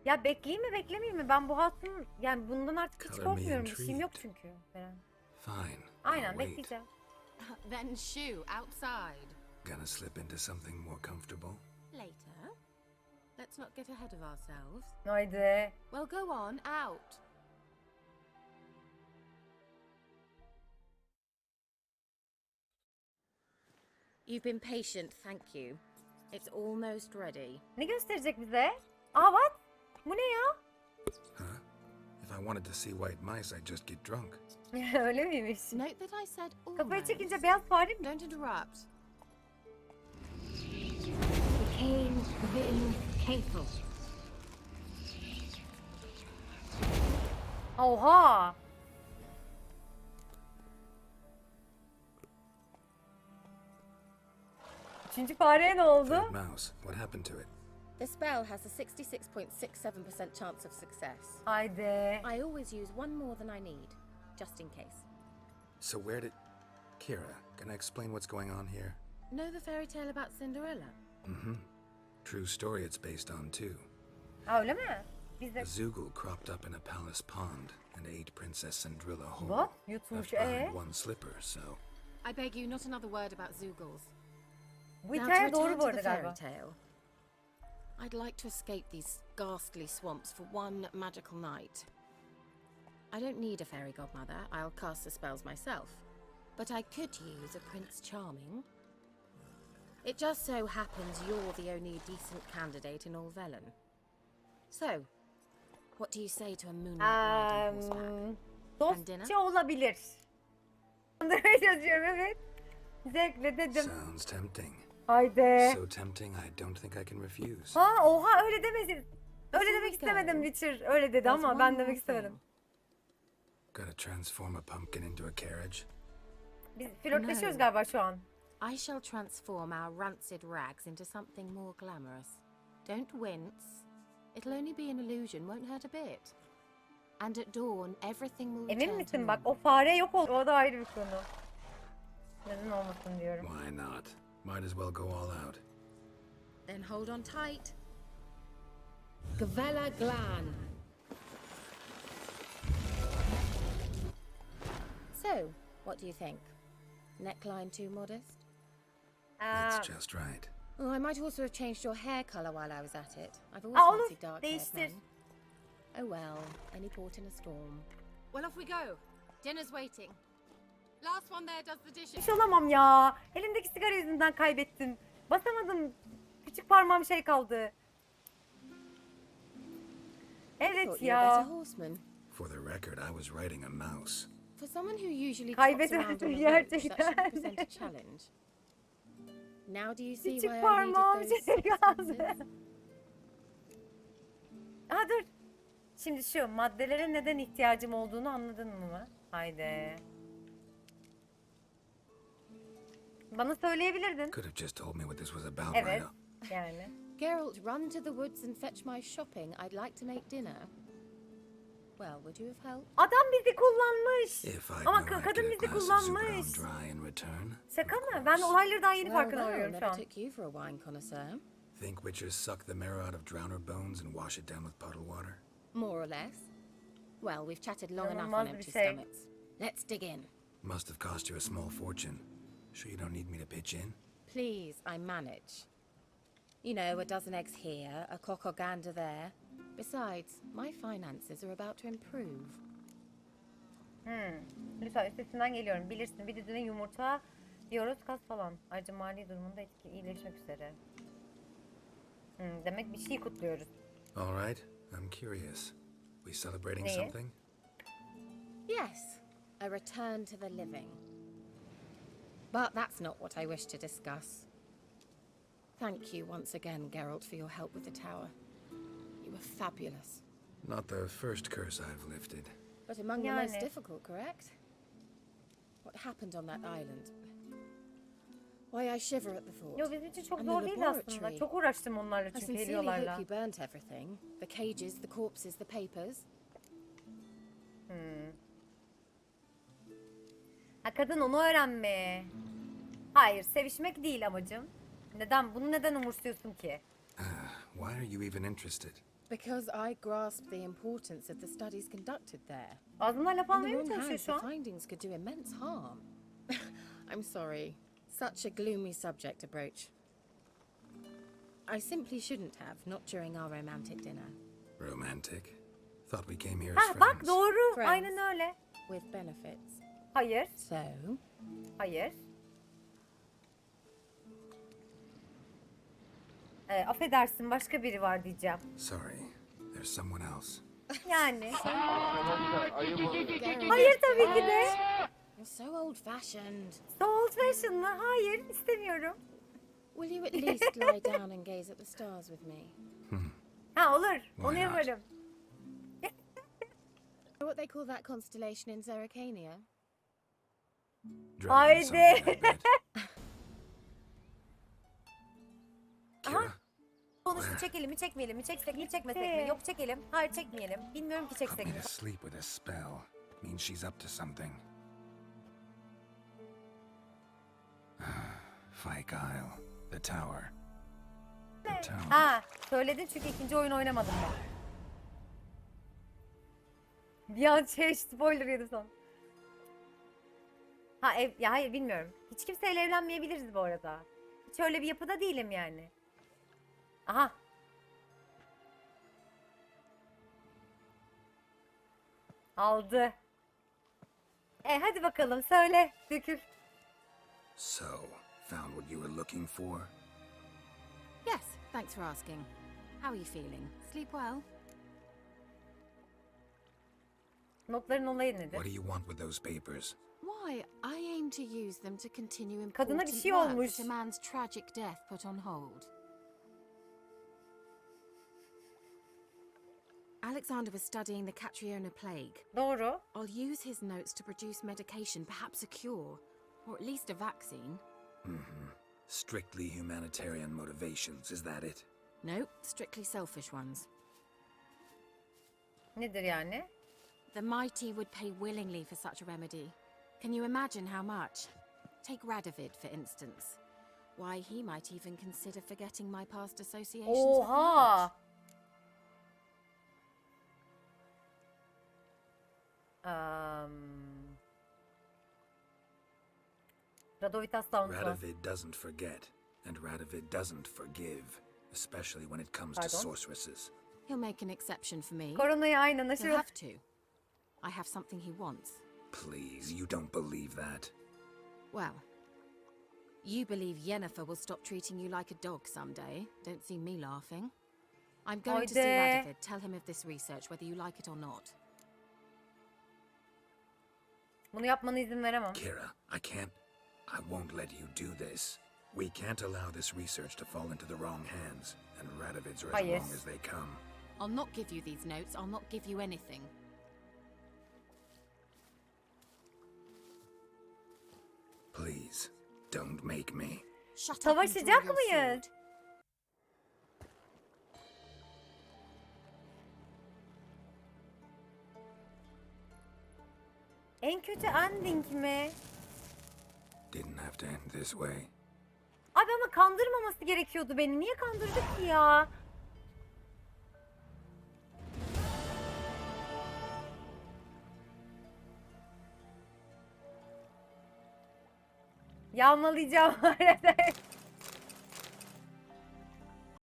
Ya bekleyeyim mi beklemeyeyim mi? Ben bu hatun yani bundan artık hiç korkmuyorum. Bir şeyim yok çünkü. Fine. Aynen bekleyeceğim. Then shoo, outside. Gonna slip into something more comfortable? Later. Let's not get ahead of ourselves. Haydi. Well, go on, out. You've been patient, thank you. It's almost ready. Ne gösterecek bize? Aa what? Bu ne ya? Huh? If I wanted to see white mice, I'd just get drunk. Öyle miymiş? Note that I said almost. Kafayı çekince beyaz fare mi? Don't interrupt. Became within Capel. Oha! Üçüncü fareye ne oldu? That mouse, what happened to it? The spell has a 66.67% chance of success. Haydi. I always use one more than I need, just in case. So where did... Keira, can I explain what's going on here? Know the fairy tale about Sindirella? Mm-hmm. True story it's based on, too. Ha öyle mi? Biz de... A Zoogle cropped up in a palace pond and ate Princess Sindirella whole. What? Yutmuş Left behind one slipper, so... I beg you, not another word about Zoogles. Bu Now, hikaye to doğru return bu to arada the fairy galiba. tale. I'd like to escape these ghastly swamps for one magical night. I don't need a fairy godmother, I'll cast the spells myself. But I could use a Prince Charming. It just so happens you're the only decent candidate in all Velen. So, what do you say to a moonlight ride on horseback? Dostça olabilir. Öyle yazıyorum evet. Zevkle dedim. Sounds tempting. Haydi. So tempting I don't think I can refuse. Ha oha öyle demesin. Öyle demek istemedim Witcher. Öyle dedi ama ben demek istemedim. Gotta transform a pumpkin into a carriage? Biz flörtleşiyoruz galiba şu an. I shall transform our rancid rags into something more glamorous. Don't wince. It'll only be an illusion, won't hurt a bit. And at dawn, everything will return Emin to misin bak normal. o fare yok oldu. O da ayrı bir konu. Neden olmasın diyorum. Why not? Might as well go all out. Then hold on tight. Gavella Glan. So, what do you think? Neckline too modest? It's just right. Oh, I might also have changed your hair colour while I was at it. I've always Olur, fancied dark haired değiştir. men. Oh well, any port in a storm. Well, off we go. Dinner's waiting. Last one there does the dishes. Hiç olamam ya. Elimdeki sigara yüzünden kaybettim. Basamadım. Küçük parmağım şey kaldı. Evet Thought you were a better ya. horseman. For the record, I was riding a mouse. For someone who usually trots Kaybedersin around on a roach, that gerçekten. should present a challenge. Now do you see Küçük why I parmağım needed those şey kaldı. substances? Ha dur. Şimdi şu maddelere neden ihtiyacım olduğunu anladın mı? Haydi. Bana söyleyebilirdin. Could have just told me what this was about Evet. right Yani. Geralt, run to the woods and fetch my shopping. I'd like to make dinner. Well, would you have helped? Adam bizi kullanmış. If I Ama know I'd kadın get bizi a glass of Zooground kullanmış. dry in return. Şaka of mı? Ben course. olayları daha yeni Well, farkına well, varıyorum şu never an. took you for a wine connoisseur. Think witches suck the marrow out of drowner bones and wash it down with puddle water? More or less. Well, we've chatted long enough on İnanılmaz bir empty şey. stomachs. Let's dig in. Must have cost you a small fortune. Sure you don't need me to pitch in? Please, I manage. You know, a dozen eggs here, a cock or gander there. Besides, my finances are about to improve. Lütfen üstesinden geliyorum. Bilirsin bir düzine yumurta diyoruz kas falan. Ayrıca mali durumunda iyileşmek üzere. Demek bir şey kutluyoruz. All right, I'm curious. We celebrating Neyi? something? Yes, a return to the living. But that's not what I wish to discuss. Thank you once again, Geralt, for your help with the tower. You were fabulous. Not the first curse I've lifted. But among the most Yani. difficult, correct? What happened on that island? Why, I shiver at the thought. Yo bizim için çok And the zor değil aslında. laboratory. Çok uğraştım onlarla I çünkü sincerely heliyorlarla. hope you burnt everything. The cages, the corpses, the papers. Ha kadın onu öğrenme. Hayır sevişmek değil amacım. Neden? Bunu neden umursuyorsun ki? Why are you even interested? Because I grasp the importance of the studies conducted there. Ağzından laf In the almaya mı wrong çalışıyor hands, şu the an? findings could do immense harm. I'm sorry. Such a gloomy subject to broach. I simply shouldn't have, not during our romantic dinner. Romantic? Thought we came here as Ha friends. bak doğru. Friends. Aynen öyle. With benefits. Hayır. So, Hayır. Affedersin başka biri var diyeceğim. Sorry, there's someone else. Yani. Gary, Hayır tabii ki de. you're so old-fashioned. So old fashion mı? Hayır istemiyorum. Will you at least lie down and gaze at the stars with me? Ha olur. Why Onu not? yaparım. Know what they call that constellation in Zeracania? Dragon something, I Haydi. bet. Keira, Konuştu çekelim mi çekmeyelim mi çeksek mi çekmesek mi? Yok çekelim. Hayır çekmeyelim. Bilmiyorum ki put çeksek me mi? to sleep with a spell. Means she's up to something. Fyke Isle. The tower. The tower. Ha söyledin çünkü ikinci oyun oynamadım ben. Bir an spoiler yedim son. Ha ya hayır bilmiyorum. Hiç kimseyle evlenmeyebiliriz bu arada. Hiç öyle bir yapıda değilim yani. Aha. Aldı. Hadi bakalım söyle. Dökül. So, found what you were looking for? Yes, thanks for asking. How are you feeling? Sleep well? Notların olayı nedir? What do you want with those papers? Why, I aim to use them to continue Kadına bir important şey work olmuş. that a man's tragic death put on hold. Alexander was studying the Catriona plague. Doğru. I'll use his notes to produce medication, perhaps a cure, or at least a vaccine. Strictly humanitarian motivations, is that it? No, strictly selfish ones. Nedir yani? The mighty would pay willingly for such a remedy. Can you imagine how much? Take Radovid, for instance. Why, he might even consider forgetting my past associations with Oha. Radovitas Sound'u. Radovid doesn't forget, and Radovid doesn't forgive, especially when it comes to Pardon? sorceresses. He'll make an exception for me. Koronayı aynen He'll aşırı. have to. I have something he wants. Please, you don't believe that. Well, you believe Yennefer will stop treating you like a dog someday. Don't see me laughing. I'm going to see Haydi. Radovid. Tell him of this research, whether you like it or not. Bunu yapmana izin veremem. Keira, I won't let you do this. We can't allow this research to fall into the wrong hands, and Radovid's are as Hayır. long as they come. I'll not give you these notes. I'll not give you anything. Please, don't make me. Shut up and draw Savaşacak your mıyız? sword. En kötü ending mi? Didn't have to end this way. Abi ama kandırmaması gerekiyordu beni. Niye kandırdı ki ya? Yağmalayacağım arada.